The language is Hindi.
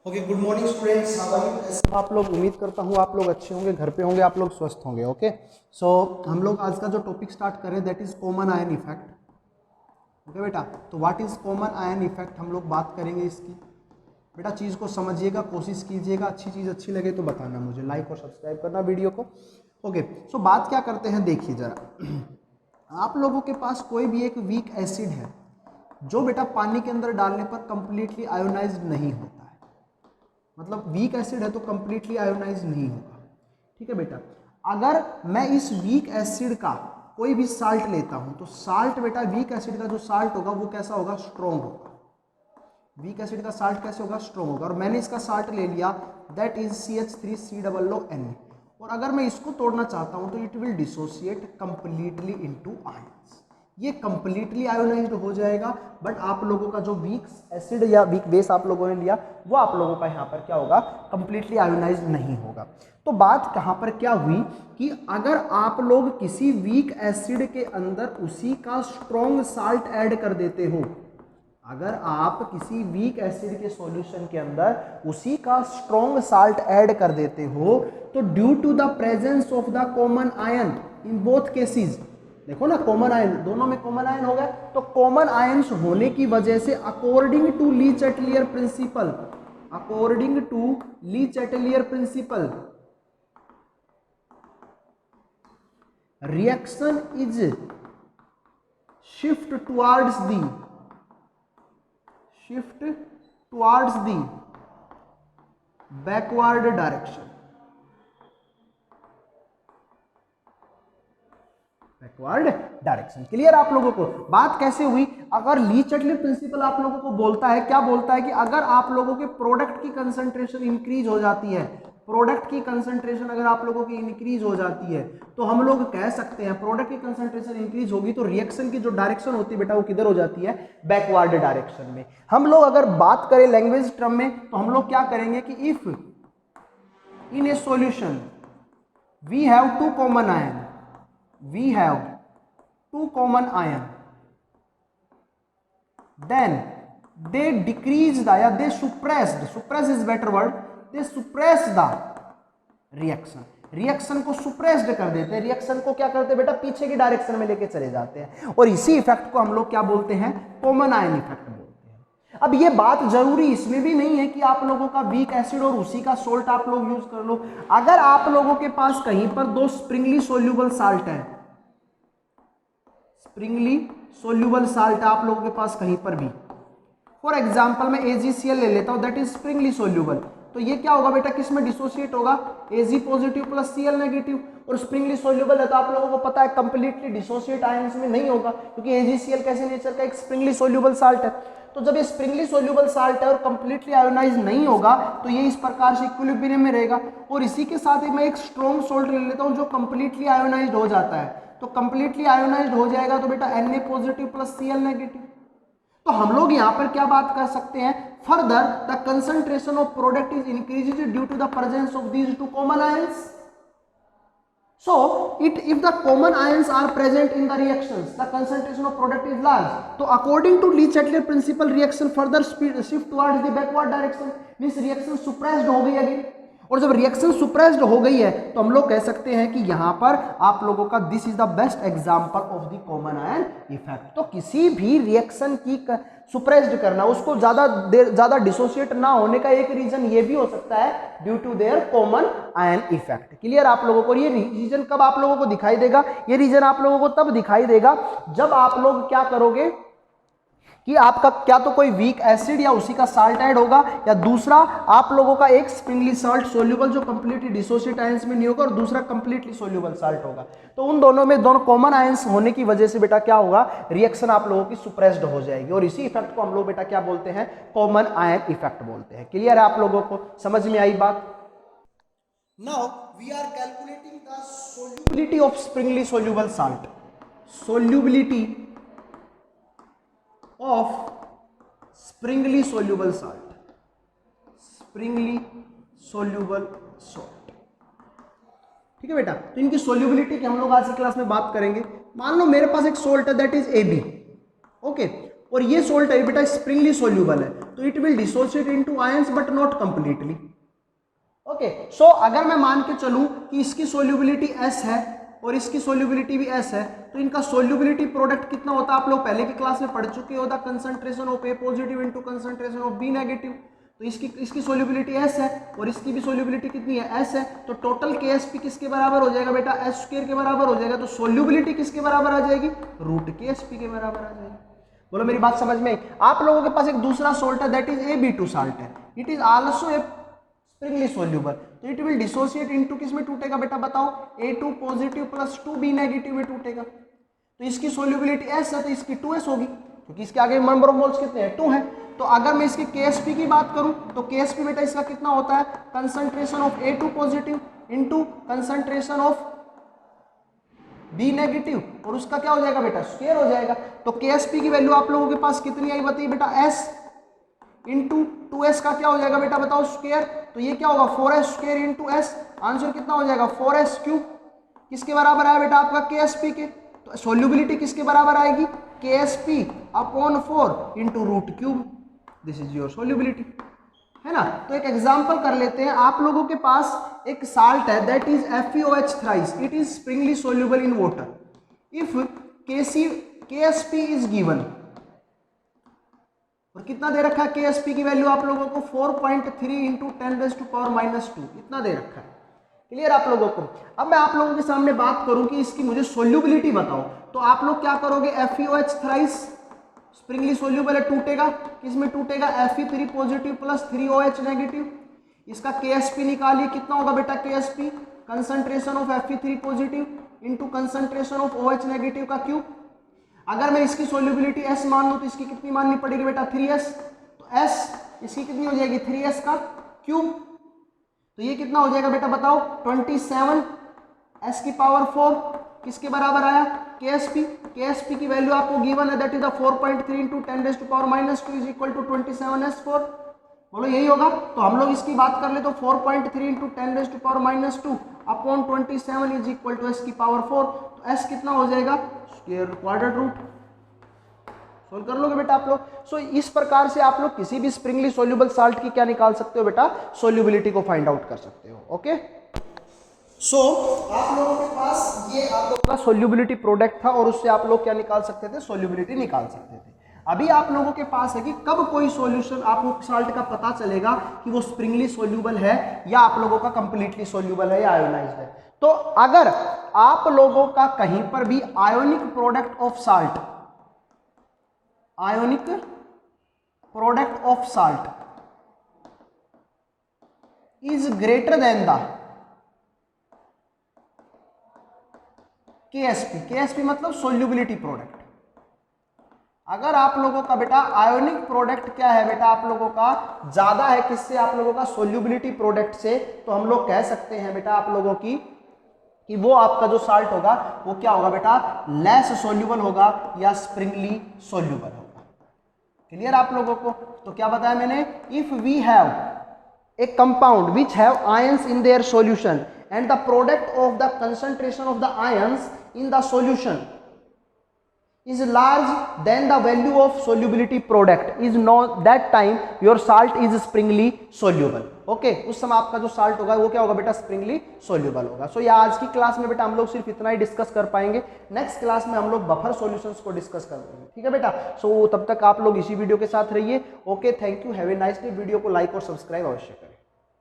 Okay, good morning students. आप लोग, उम्मीद करता हूँ आप लोग अच्छे होंगे, घर पे होंगे, आप लोग स्वस्थ होंगे। ओके, सो हम लोग आज का जो टॉपिक स्टार्ट करें that is common ion effect. Okay बेटा, तो what is common ion effect हम लोग बात करेंगे इसकी। बेटा चीज़ को समझिएगा, कोशिश कीजिएगा, अच्छी चीज़ अच्छी लगे तो बताना मुझे, लाइक और सब्सक्राइब करना वीडियो को। ओके, सो बात क्या करते हैं देखिए जरा। आप लोगों के पास कोई भी एक वीक एसिड है जो बेटा पानी के अंदर डालने पर कंप्लीटली आयोनाइज्ड नहीं होता है, मतलब वीक एसिड है तो कंप्लीटली आयोनाइज नहीं होगा। ठीक है बेटा, अगर मैं इस वीक एसिड का कोई भी साल्ट लेता हूं तो साल्ट बेटा, वीक एसिड का जो साल्ट होगा वो कैसा होगा, स्ट्रॉन्ग होगा। वीक एसिड का साल्ट कैसे होगा, स्ट्रॉन्ग होगा। और मैंने इसका साल्ट ले लिया दैट इज CH3COO Na, और अगर मैं इसको तोड़ना चाहता हूं तो it will dissociate completely into ions. ये कंप्लीटली आयोनाइज्ड हो जाएगा, बट आप लोगों का जो वीक एसिड या वीक बेस आप लोगों ने लिया वो आप लोगों का यहाँ पर क्या होगा, कंप्लीटली आयोनाइज्ड नहीं होगा। तो बात कहाँ पर क्या हुई कि अगर आप लोग किसी वीक एसिड के अंदर उसी का स्ट्रॉन्ग साल्ट ऐड कर देते हो, अगर आप किसी वीक एसिड के सॉल्यूशन के अंदर उसी का स्ट्रॉन्ग साल्ट ऐड कर देते हो, तो due to the presence of the common ion in both cases, देखो ना कॉमन आयन, दोनों में कॉमन आयन हो गया, तो कॉमन आयन्स होने की वजह से according to Le Chatelier principle, according to Le Chatelier principle, reaction is shift towards the backward direction, backward direction. Clear आप लोगों को बात कैसे हुई। अगर ली चैटलियर प्रिंसिपल आप लोगों को बोलता है, क्या बोलता है कि अगर आप लोगों के प्रोडक्ट की कंसंट्रेशन इंक्रीज हो जाती है, प्रोडक्ट की कंसंट्रेशन अगर आप लोगों की इंक्रीज हो जाती है, तो हम लोग कह सकते हैं प्रोडक्ट की कंसंट्रेशन इंक्रीज होगी तो रिएक्शन की जो डायरेक्शन होती है बेटा वो किधर हो जाती है, बैकवर्ड डायरेक्शन में। हम लोग अगर बात करें लैंग्वेज टर्म में तो हम लोग क्या करेंगे कि if in a solution we have two common ion, we have two common ion, then they decrease the, या they suppress is better word, they suppress the reaction, reaction को सुप्रेस्ड कर देते हैं, रिएक्शन को क्या करते हैं बेटा, पीछे की डायरेक्शन में लेके चले जाते हैं, और इसी इफेक्ट को हम लोग क्या बोलते हैं, कॉमन आयन इफेक्ट बोलते हैं। अब ये बात जरूरी इसमें भी नहीं है कि आप लोगों का वीक एसिड और उसी का सोल्ट आप लोग यूज कर लो। अगर आप लोगों के पास कहीं पर दो स्प्रिंगली सोल्यूबल साल्ट है, स्प्रिंगली सोल्यूबल साल्ट आप लोगों के पास कहीं पर भी, फॉर एग्जांपल मैं AgCl ले लेता हूं दैट इज स्प्रिंगली सोल्यूबल, तो ये क्या होगा बेटा, किस में डिसोसिएट होगा, Ag positive plus Cl negative, और स्प्रिंगली सोल्यूबल है तो आप लोगों को पता है कंप्लीटली डिसोसिएट आयंस में नहीं होगा, क्योंकि AgCl कैसे नेचर का एक स्प्रिंगली सोल्यूबल साल्ट है। तो जब ये स्प्रिंगली सोल्यूबल साल्ट है और कंप्लीटली आयोनाइज नहीं होगा तो ये इस प्रकार से इक्विलिब्रियम में रहेगा, और इसी के साथ ही मैं एक स्ट्रॉन्ग सोल्ट ले लेता हूं जो कंप्लीटली आयोनाइज्ड हो जाता है, तो कंप्लीटली आयोनाइज्ड हो जाएगा तो बेटा Na positive plus Cl negative. तो हम लोग यहां पर क्या बात कर सकते हैं, further the concentration of product is increases due to the presence of these two common ions. So if the common ions are present in the reactions, the concentration of product is large. So according to Lee Chatelier principle, reaction further shift towards the backward direction, means reaction suppressed हो गई अगेन, और जब रिएक्शन सुप्रेस्ड हो गई है तो हम लोग कह सकते हैं कि यहां पर आप लोगों का this is the best example of the common ion effect. तो किसी भी रिएक्शन की सुप्रेस्ड करना, उसको ज्यादा डिसोसिएट ना होने का एक रीजन ये भी हो सकता है due to their common ion effect. Clear आप लोगों को। ये रीजन कब आप लोगों को दिखाई देगा, ये रीजन आप लोगों को तब दिखाई देगा जब आप लोग क्या करोगे कि आपका क्या तो कोई वीक एसिड या उसी का साल्ट ऐड होगा, या दूसरा आप लोगों का एक स्प्रिंगली साल्ट सोल्यूबल जो कंप्लीटली डिसोसिएट आयंस में नहीं होगा, और दूसरा कंप्लीटली सोल्यूबल साल्ट होगा। तो उन दोनों में दोनों कॉमन आयंस होने की वजह से बेटा क्या होगा, रिएक्शन आप लोगों की सुप्रेस्ड हो जाएगी, और इसी इफेक्ट को हम लोग बेटा क्या बोलते हैं, कॉमन आयन इफेक्ट बोलते हैं। क्लियर है आप लोगों को, समझ में आई बात। Now we are calculating the solubility of sparingly soluble salt, solubility of springly soluble salt, springly soluble salt। ठीक है बेटा, तो इनकी सोल्यूबिलिटी की हम लोग आज की क्लास में बात करेंगे। मान लो मेरे पास एक सोल्ट है दैट इज AB, ओके, और ये सोल्ट है बेटा स्प्रिंगली सोल्यूबल है, तो it will dissociate into ions but not completely. Okay, so अगर मैं मान के चलूं कि इसकी सोल्यूबिलिटी S है और इसकी सोल्यूबिलिटी भी S है, तो इनका सोल्यूबिलिटी प्रोडक्ट कितना होता है आप लोग पहले की क्लास में पढ़ चुके हो, the concentration of A positive into concentration of B negative. तो इसकी सोल्यूबिलिटी S है और इसकी भी सोल्यूबिलिटी कितनी है, S है, तो टोटल KSP किसके बराबर हो जाएगा बेटा, S स्क्वायर के बराबर हो जाएगा। तो सोल्यूबिलिटी किसके बराबर आ जाएगी, रूट KSP के बराबर आ जाएगी। बोलो मेरी बात समझ में आई। आप लोगों के पास एक दूसरा सॉल्ट है दैट इज AB2 साल्ट है, it is also a Sprüngli soluble, तो इट विल डिसोशिएट इनटू किस में टूटेगा बेटा बताओ, A2 positive plus 2B negative में टूटेगा। तो इसकी सोल्यूबिलिटी S है तो इसकी 2S होगी, क्योंकि इसके आगे नंबर ऑफ मोल्स कितने हैं, 2 है। तो अगर मैं इसके KSP की बात करूं तो KSP बेटा इसका कितना होता है, concentration of A2 positive into concentration of B negative, और उसका क्या हो जाएगा बेटा, स्क्वायर हो जाएगा। तो KSP की वैल्यू आप लोगों के पास कितनी आई बताइए बेटा, S इंटू 2S का क्या हो जाएगा बेटा बताओ, स्क्वायर। तो ये क्या होगा, 4S square into S, answer कितना हो जाएगा 4S क्यूब। किसके बराबर आया बेटा आपका, KSP के। तो सोल्यूबिलिटी किसके बराबर आएगी, KSP upon 4 into root cube, this is your solubility, है ना। तो एक एग्जांपल कर लेते हैं, आप लोगों के पास एक साल्ट है that is FeOH thrice, it is Sprüngli soluble in water if KSP is given, और कितना दे रखा है KSP की वैल्यू आप लोगों को 4.3 इंटू 10⁻⁻², इतना दे रखा है। क्लियर आप लोगों को। अब मैं आप लोगों के सामने बात करूं कि इसकी मुझे सोल्यूबिलिटी बताओ, तो आप लोग क्या करोगे, FeOH थ्राइस स्प्रिंगली सोल्यूबल है, टूटेगा किसमें टूटेगा, Fe3 positive plus 3OH negative. इसका KSP निकालिए, कितना होगा बेटा KSP, concentration of Fe3 positive into concentration of OH negative का क्यूब। अगर मैं इसकी सोल्यूबिलिटी S मान लूं तो इसकी कितनी माननी पड़ेगी बेटा, 3S। तो S इसकी कितनी हो जाएगी, 3S का क्यूब। तो ये कितना हो जाएगा बेटा बताओ, 27 S की पावर 4 किसके बराबर आया, KSP की वैल्यू आपको गिवन है that is the 4.3 into 10⁻⁻² is equal to 27S4। बोलो यही होगा। तो हम लोग इसकी बात कर ले तो 4.3 into 10⁻⁻² upon 27 is equal to S की पावर 4। तो S कितना हो जाएगा, स्क्वायर क्वाड्रेट रूट। सोल्व कर लोगे बेटा आप लोग। सो इस प्रकार से आप लोग किसी भी स्प्रिंगली सोल्यूबल साल्ट की क्या निकाल सकते हो बेटा, सोल्यूबिलिटी को फाइंड आउट कर सकते हो। ओके, सो आप लोगों के पास ये आप लोगों का सोल्यूबिलिटी प्रोडक्ट था और उससे आप लोग क्या निकाल सकते थे, सोल्यूबिलिटी निकाल सकते थे। अभी आप लोगों के पास है कि कब कोई सॉल्यूशन आपको साल्ट का पता चलेगा कि वो स्प्रिंगली सोल्यूबल है या आप लोगों का कंप्लीटली सोल्यूबल है या आयोनाइज्ड है। तो अगर आप लोगों का कहीं पर भी ionic product of salt, ionic product of salt is greater than the KSP मतलब सोल्यूबिलिटी प्रोडक्ट। अगर आप लोगों का बेटा आयोनिक प्रोडक्ट क्या है बेटा, आप लोगों का ज्यादा है किससे, आप लोगों का सोल्यूबिलिटी प्रोडक्ट से, तो हम लोग कह सकते हैं बेटा आप लोगों की कि वो आपका जो साल्ट होगा वो क्या होगा बेटा, लेस सोल्यूबल होगा या स्प्रिंगली सोल्यूबल होगा। क्लियर आप लोगों को। तो क्या बताया मैंने, if we have a compound which have ions in their solution and the product of the concentration of the ions in the solution is large than the value of solubility product is not, that time your salt is springly soluble। Okay, उस समय आपका जो साल्ट होगा वो क्या होगा बेटा, स्प्रिंगली सोल्यूबल होगा। सो ये आज की क्लास में बेटा हम लोग सिर्फ इतना ही डिस्कस कर पाएंगे। नेक्स्ट क्लास में हम लोग बफर सॉल्यूशंस को डिस्कस करेंगे, ठीक है बेटा। सो तब तक आप लोग इसी वीडियो के साथ रहिए। Okay, thank you, have a nice day. Video को लाइक और सब्सक्राइब अवश्य करें।